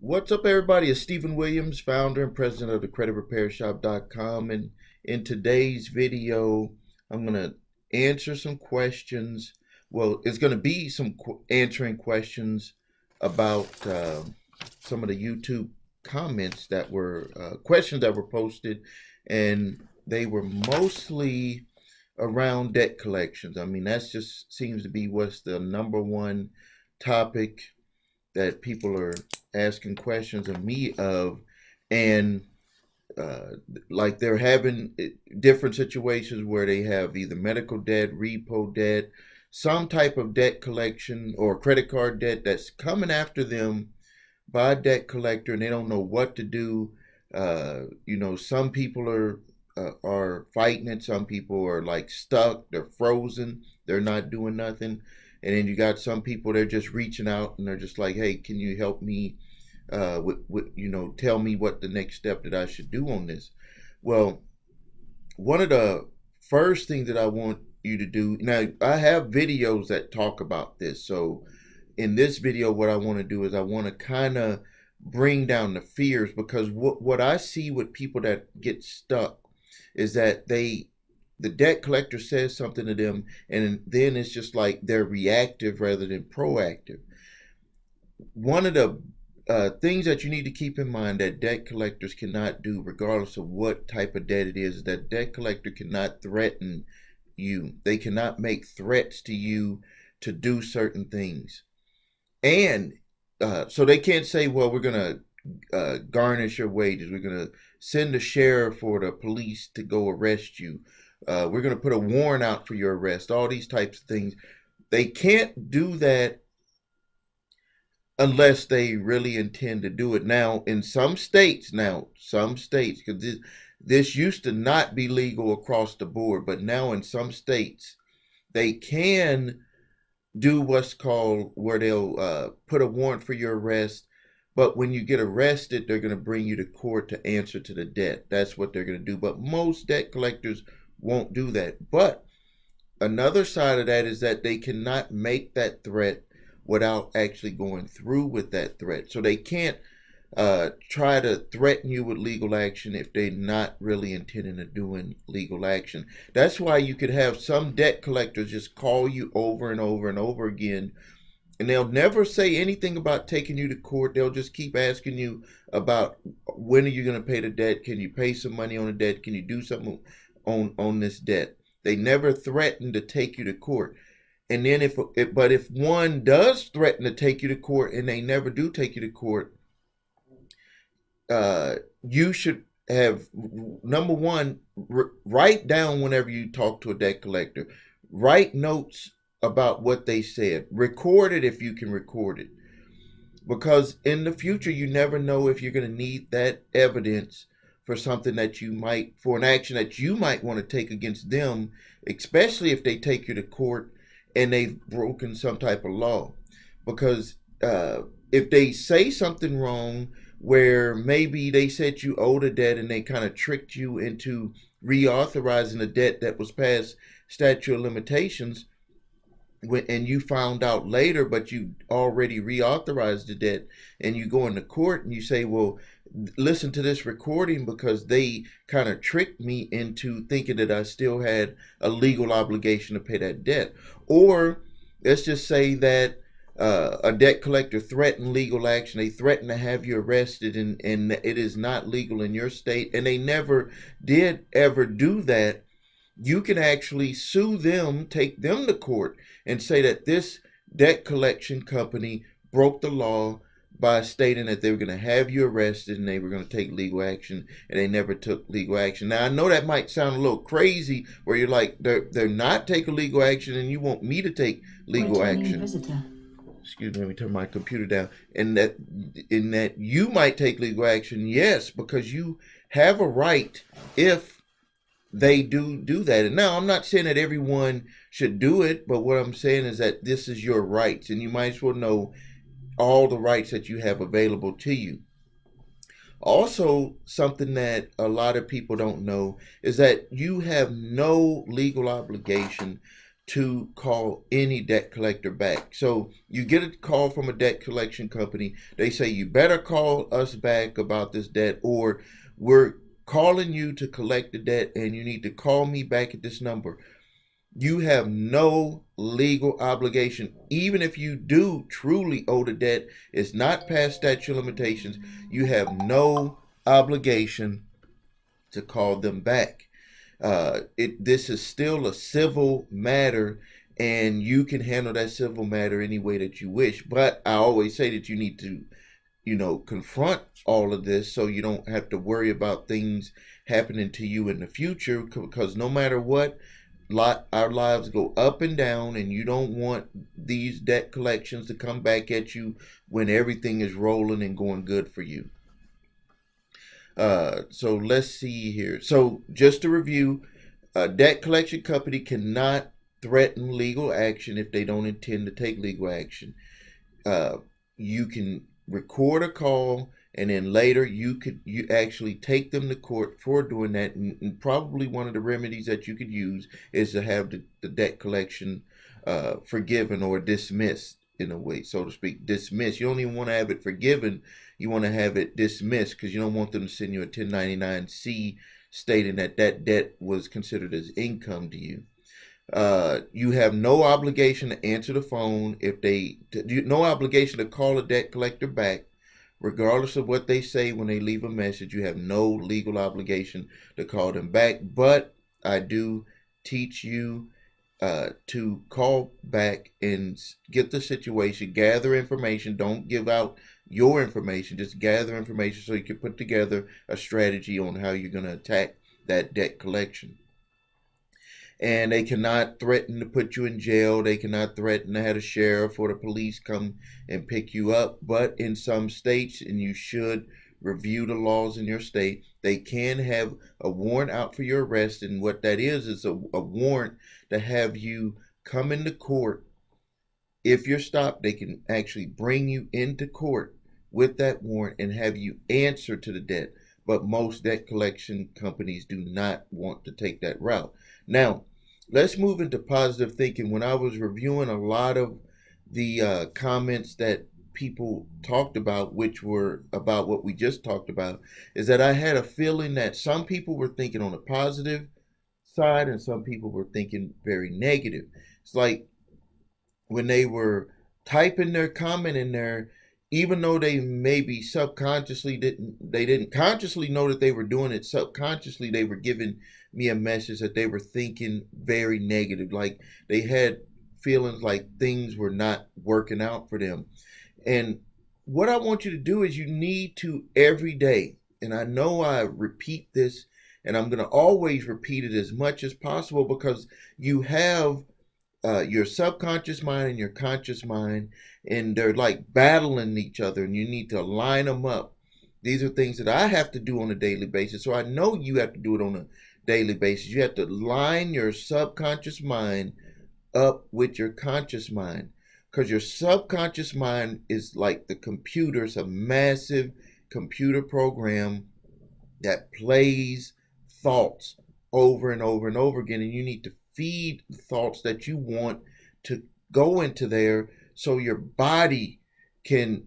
What's up, everybody? It's Stephen Williams, founder and president of the CreditRepairShop.com. And in today's video, I'm going to answer some questions. Well, it's going to be some answering questions about some of the YouTube comments that were questions that were posted, and they were mostly around debt collections. I mean, that's just seems to be what's the number one topic that people are asking questions of me of, and like they're having different situations where they have either medical debt, repo debt, some type of debt collection or credit card debt that's coming after them by a debt collector, and they don't know what to do. Some people are fighting it. Some people are like stuck. They're frozen. They're not doing nothing. And then you got some people, they're just reaching out and they're just like, hey, can you help me tell me what the next step that I should do on this? Well, one of the first things that I want you to do, now I have videos that talk about this. So in this video, what I want to do is I want to kind of bring down the fears, because what I see with people that get stuck is that the debt collector says something to them, and then it's just like they're reactive rather than proactive. One of the things that you need to keep in mind that debt collectors cannot do, regardless of what type of debt it is, that debt collector cannot threaten you. They cannot make threats to you to do certain things. And so they can't say, well, we're going to garnish your wages. We're going to send the sheriff or the police to go arrest you. We're going to put a warrant out for your arrest, all these types of things. They can't do that unless they really intend to do it. Now, in some states, because this used to not be legal across the board, but now in some states, they can do what's called where they'll put a warrant for your arrest. But when you get arrested, they're going to bring you to court to answer to the debt. That's what they're going to do. But most debt collectors won't do that. But another side of that is that they cannot make that threat without actually going through with that threat. So they can't try to threaten you with legal action if they're not really intending to doing legal action. That's why you could have some debt collectors just call you over and over and over again, and they'll never say anything about taking you to court. They'll just keep asking you about when are you going to pay the debt? Can you pay some money on the debt? Can you do something on this debt? They never threaten to take you to court. And then if one does threaten to take you to court and they never do take you to court, you should have, number one, write down whenever you talk to a debt collector. Write notes about what they said. Record it if you can record it. Because in the future, you never know if you're going to need that evidence for something that for an action that you might want to take against them, especially if they take you to court and they've broken some type of law. Because if they say something wrong, where maybe they said you owed a debt and they kind of tricked you into reauthorizing a debt that was past statute of limitations, and you found out later, but you already reauthorized the debt, and you go into court and you say, well, listen to this recording because they kind of tricked me into thinking that I still had a legal obligation to pay that debt. Or let's just say that a debt collector threatened legal action. They threatened to have you arrested, and it is not legal in your state, and they never did ever do that. You can actually sue them, take them to court, and say that this debt collection company broke the law by stating that they were going to have you arrested and they were going to take legal action, and they never took legal action. Now, I know that might sound a little crazy, where you're like, they're not taking legal action and you want me to take legal action. Excuse me, let me turn my computer down. And that you might take legal action, yes, because you have a right if they do that. And now, I'm not saying that everyone should do it, but what I'm saying is that this is your rights, and you might as well know all the rights that you have available to you. Also, something that a lot of people don't know is that you have no legal obligation to call any debt collector back. So you get a call from a debt collection company. They say you better call us back about this debt, or we're calling you to collect the debt and you need to call me back at this number. You have no legal obligation. Even if you do truly owe the debt, it's not past statute of limitations, you have no obligation to call them back. This is still a civil matter, and you can handle that civil matter any way that you wish. But I always say that you need to, confront all of this so you don't have to worry about things happening to you in the future, because no matter what, our lives go up and down, and you don't want these debt collections to come back at you when everything is rolling and going good for you. So let's see here. So just to review, a debt collection company cannot threaten legal action if they don't intend to take legal action. You can record a call, and then later you actually take them to court for doing that. And probably one of the remedies that you could use is to have the debt collection forgiven or dismissed, in a way, so to speak. Dismissed. You don't even want to have it forgiven. You want to have it dismissed, because you don't want them to send you a 1099-C stating that debt was considered as income to you. You have no obligation to answer the phone no obligation to call a debt collector back, regardless of what they say when they leave a message. You have no legal obligation to call them back. But I do teach you to call back and get the situation, gather information. Don't give out your information, just gather information so you can put together a strategy on how you're going to attack that debt collection. And they cannot threaten to put you in jail. They cannot threaten to have a sheriff or the police come and pick you up. But in some states, and you should review the laws in your state, they can have a warrant out for your arrest. And what that is a warrant to have you come into court. If you're stopped, they can actually bring you into court with that warrant and have you answer to the debt. But most debt collection companies do not want to take that route. Now, let's move into positive thinking. When I was reviewing a lot of the comments that people talked about, which were about what we just talked about, is that I had a feeling that some people were thinking on the positive side and some people were thinking very negative. It's like when they were typing their comment in there, even though they maybe subconsciously didn't consciously know that they were doing it, subconsciously they were giving me a message that they were thinking very negative, like they had feelings like things were not working out for them. And what I want you to do is you need to every day, and I know I repeat this, and I'm going to always repeat it as much as possible, because you have your subconscious mind and your conscious mind, and they're like battling each other, and you need to line them up. These are things that I have to do on a daily basis, so I know you have to do it on a daily basis. You have to line your subconscious mind up with your conscious mind, because your subconscious mind is like the computer. It's a massive computer program that plays thoughts over and over and over again, and you need to feed the thoughts that you want to go into there so your body can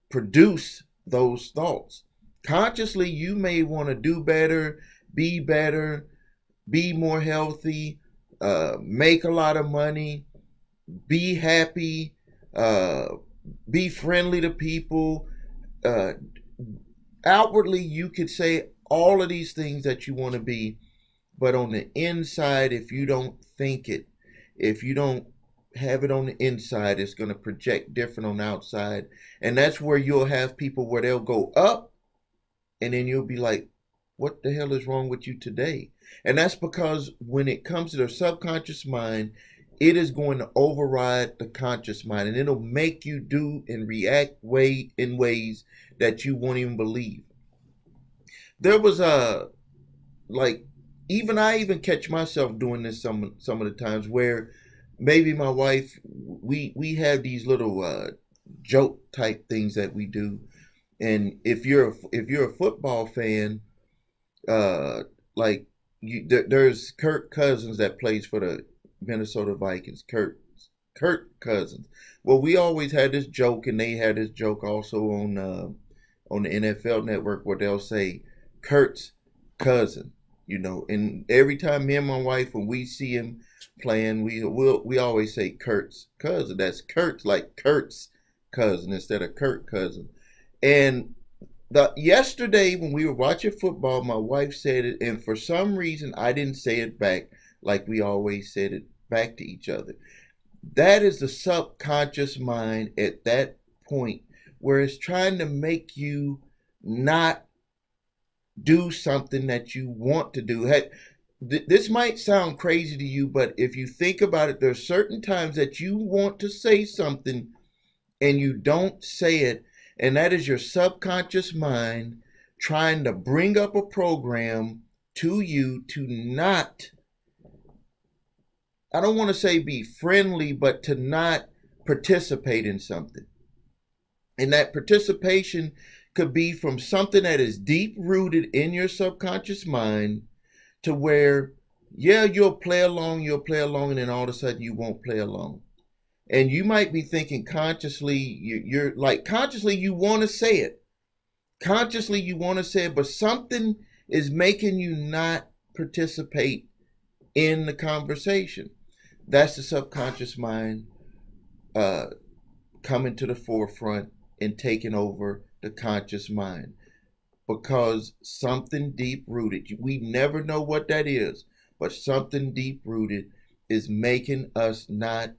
produce those thoughts. Consciously, you may want to do better, be more healthy, make a lot of money, be happy, be friendly to people. Outwardly, you could say all of these things that you want to be, but on the inside, if you don't think it, if you don't have it on the inside, it's going to project different on the outside. And that's where you'll have people where they'll go up, and then you'll be like, what the hell is wrong with you today? And that's because when it comes to their subconscious mind, it is going to override the conscious mind, and it'll make you do and react in ways that you won't even believe. There was I even catch myself doing this some of the times, where maybe my wife, we have these little joke type things that we do. And if you're a football fan, there's Kirk Cousins that plays for the Minnesota Vikings, Kirk Cousins. Well, we always had this joke, and they had this joke also on the NFL Network where they'll say Kurt's cousin, you know. And every time me and my wife, when we see him playing, we always say Kurt's cousin. That's Kurt's, like Kurt's cousin instead of Kirk cousin. And yesterday when we were watching football, my wife said it, and for some reason I didn't say it back like we always said it back to each other. That is the subconscious mind at that point where it's trying to make you not do something that you want to do. This might sound crazy to you, but if you think about it, there's certain times that you want to say something and you don't say it, and that is your subconscious mind trying to bring up a program to you to not, I don't want to say be friendly, but to not participate in something. And that participation could be from something that is deep rooted in your subconscious mind to where, yeah, you'll play along, and then all of a sudden you won't play along. And you might be thinking consciously, you're like, consciously you want to say it. Consciously you want to say it, but something is making you not participate in the conversation. That's the subconscious mind coming to the forefront and taking over the conscious mind, because something deep rooted, we never know what that is, but something deep rooted is making us not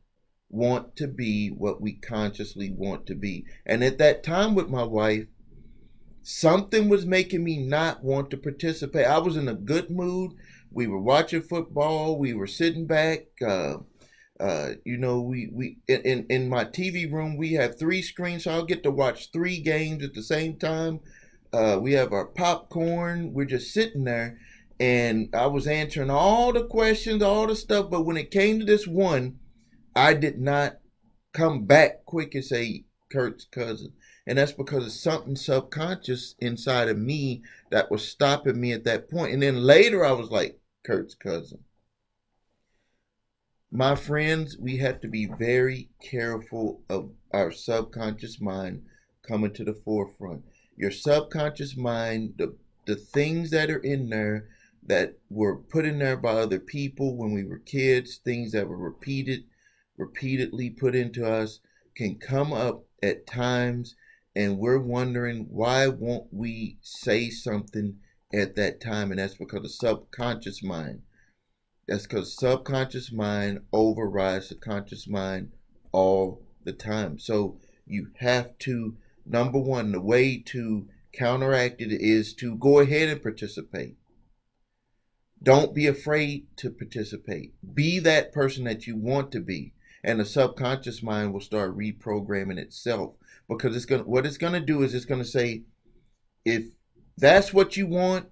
want to be what we consciously want to be. And at that time with my wife, something was making me not want to participate. I was in a good mood. We were watching football. We were sitting back. You know, we in my TV room, we have 3 screens, so I'll get to watch 3 games at the same time. We have our popcorn. We're just sitting there, and I was answering all the questions, all the stuff. But when it came to this one, I did not come back quick and say Kurt's cousin. And that's because of something subconscious inside of me that was stopping me at that point. And then later I was like, Kurt's cousin. My friends, we have to be very careful of our subconscious mind coming to the forefront. Your subconscious mind, the things that are in there that were put in there by other people when we were kids, things that were repeatedly put into us, can come up at times, and we're wondering, why won't we say something at that time? And that's because of subconscious mind. That's because subconscious mind overrides the conscious mind all the time. So you have to, number one, the way to counteract it is to go ahead and participate. Don't be afraid to participate. Be that person that you want to be. And the subconscious mind will start reprogramming itself, because what it's gonna do is it's gonna say, if that's what you want,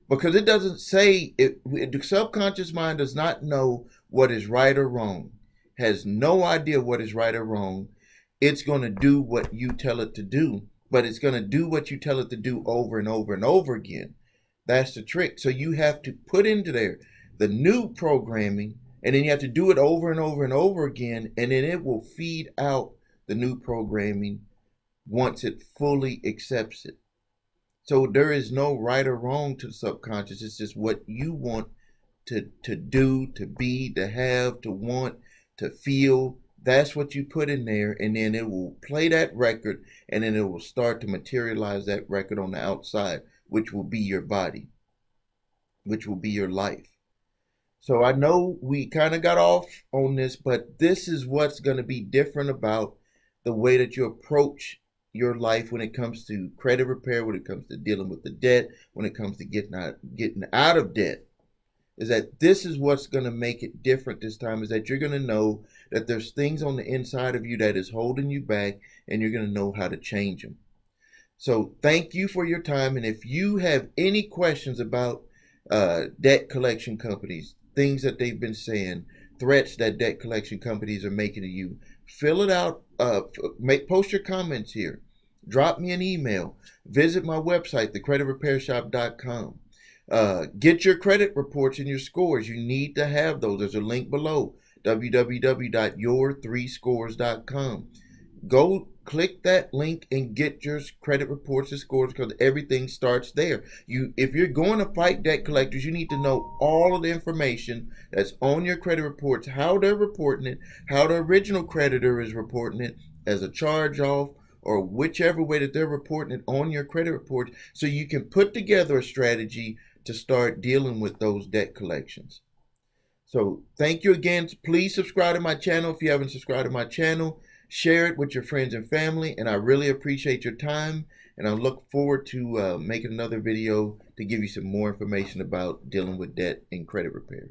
because it doesn't say the subconscious mind does not know what is right or wrong, has no idea what is right or wrong. It's gonna do what you tell it to do, but it's gonna do what you tell it to do over and over and over again. That's the trick. So you have to put into there the new programming, and then you have to do it over and over and over again, and then it will feed out the new programming once it fully accepts it. So there is no right or wrong to the subconscious. It's just what you want to do, to be, to have, to want, to feel. That's what you put in there, and then it will play that record, and then it will start to materialize that record on the outside, which will be your body, which will be your life. So I know we kind of got off on this, but this is what's going to be different about the way that you approach your life when it comes to credit repair, when it comes to dealing with the debt, when it comes to getting out of debt, is that this is what's going to make it different this time, is that you're going to know that there's things on the inside of you that is holding you back, and you're going to know how to change them. So thank you for your time. And if you have any questions about debt collection companies, things that they've been saying, threats that debt collection companies are making to you, fill it out. Post your comments here. Drop me an email. Visit my website, thecreditrepairshop.com. Get your credit reports and your scores. You need to have those. There's a link below. www.your3scores.com. Go click that link and get your credit reports and scores, because everything starts there. If you're going to fight debt collectors, you need to know all of the information that's on your credit reports, how they're reporting it, how the original creditor is reporting it as a charge off, or whichever way that they're reporting it on your credit report, so you can put together a strategy to start dealing with those debt collections. So thank you again. Please subscribe to my channel if you haven't subscribed to my channel. Share it with your friends and family, and I really appreciate your time, and I look forward to making another video to give you some more information about dealing with debt and credit repair.